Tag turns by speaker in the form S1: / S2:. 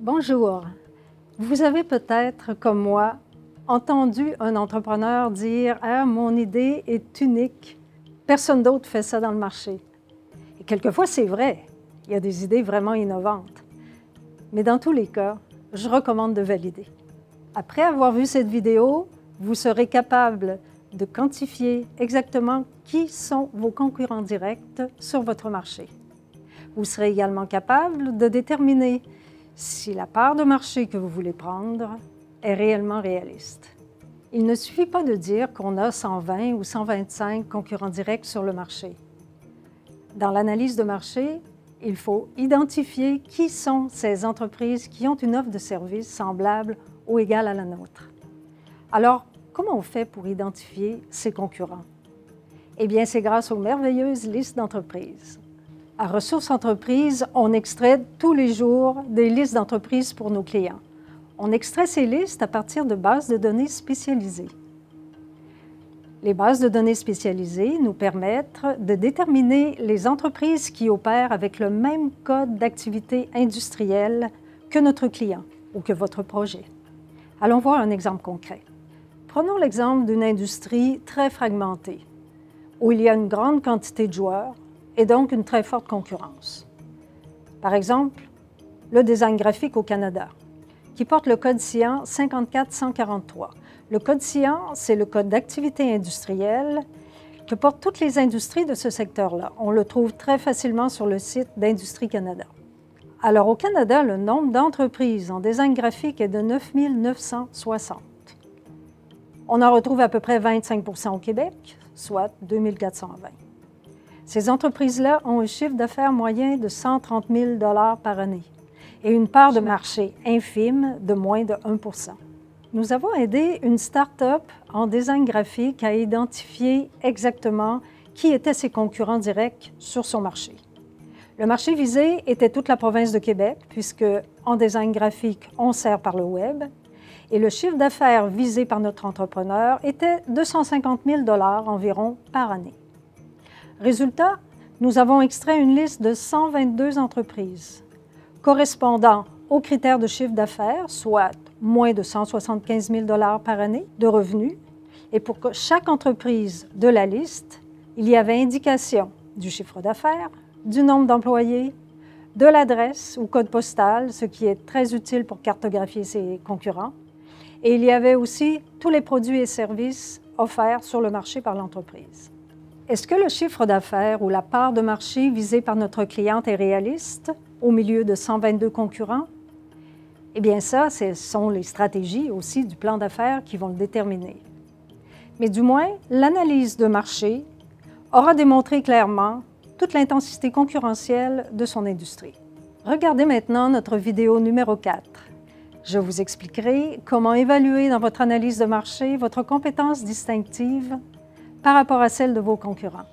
S1: Bonjour. Vous avez peut-être, comme moi, entendu un entrepreneur dire « Ah, mon idée est unique, personne d'autre fait ça dans le marché ». Et quelquefois, c'est vrai, il y a des idées vraiment innovantes. Mais dans tous les cas, je recommande de valider. Après avoir vu cette vidéo, vous serez capable de quantifier exactement qui sont vos concurrents directs sur votre marché. Vous serez également capable de déterminer si la part de marché que vous voulez prendre est réellement réaliste. Il ne suffit pas de dire qu'on a 120 ou 125 concurrents directs sur le marché. Dans l'analyse de marché, il faut identifier qui sont ces entreprises qui ont une offre de service semblable ou égale à la nôtre. Alors, comment on fait pour identifier ces concurrents? Eh bien, c'est grâce aux merveilleuses listes d'entreprises. À Ressources Entreprises, on extrait tous les jours des listes d'entreprises pour nos clients. On extrait ces listes à partir de bases de données spécialisées. Les bases de données spécialisées nous permettent de déterminer les entreprises qui opèrent avec le même code d'activité industrielle que notre client ou que votre projet. Allons voir un exemple concret. Prenons l'exemple d'une industrie très fragmentée, où il y a une grande quantité de joueurs et donc une très forte concurrence. Par exemple, le design graphique au Canada, qui porte le code SIAN 54143. Le code SIAN, c'est le code d'activité industrielle que portent toutes les industries de ce secteur-là. On le trouve très facilement sur le site d'Industrie Canada. Alors au Canada, le nombre d'entreprises en design graphique est de 9 960. On en retrouve à peu près 25 % au Québec, soit 2 420. Ces entreprises-là ont un chiffre d'affaires moyen de 130 000 $ par année et une part de marché infime de moins de 1 %. Nous avons aidé une start-up en design graphique à identifier exactement qui étaient ses concurrents directs sur son marché. Le marché visé était toute la province de Québec, puisque en design graphique, on sert par le web, et le chiffre d'affaires visé par notre entrepreneur était 250 000 $ environ par année. Résultat, nous avons extrait une liste de 122 entreprises correspondant aux critères de chiffre d'affaires, soit moins de 175 000 $ par année de revenus. Et pour chaque entreprise de la liste, il y avait indication du chiffre d'affaires, du nombre d'employés, de l'adresse ou code postal, ce qui est très utile pour cartographier ses concurrents. Et il y avait aussi tous les produits et services offerts sur le marché par l'entreprise. Est-ce que le chiffre d'affaires ou la part de marché visée par notre cliente est réaliste au milieu de 122 concurrents? Eh bien ça, ce sont les stratégies aussi du plan d'affaires qui vont le déterminer. Mais du moins, l'analyse de marché aura démontré clairement toute l'intensité concurrentielle de son industrie. Regardez maintenant notre vidéo numéro 4. Je vous expliquerai comment évaluer dans votre analyse de marché votre compétence distinctive par rapport à celle de vos concurrents.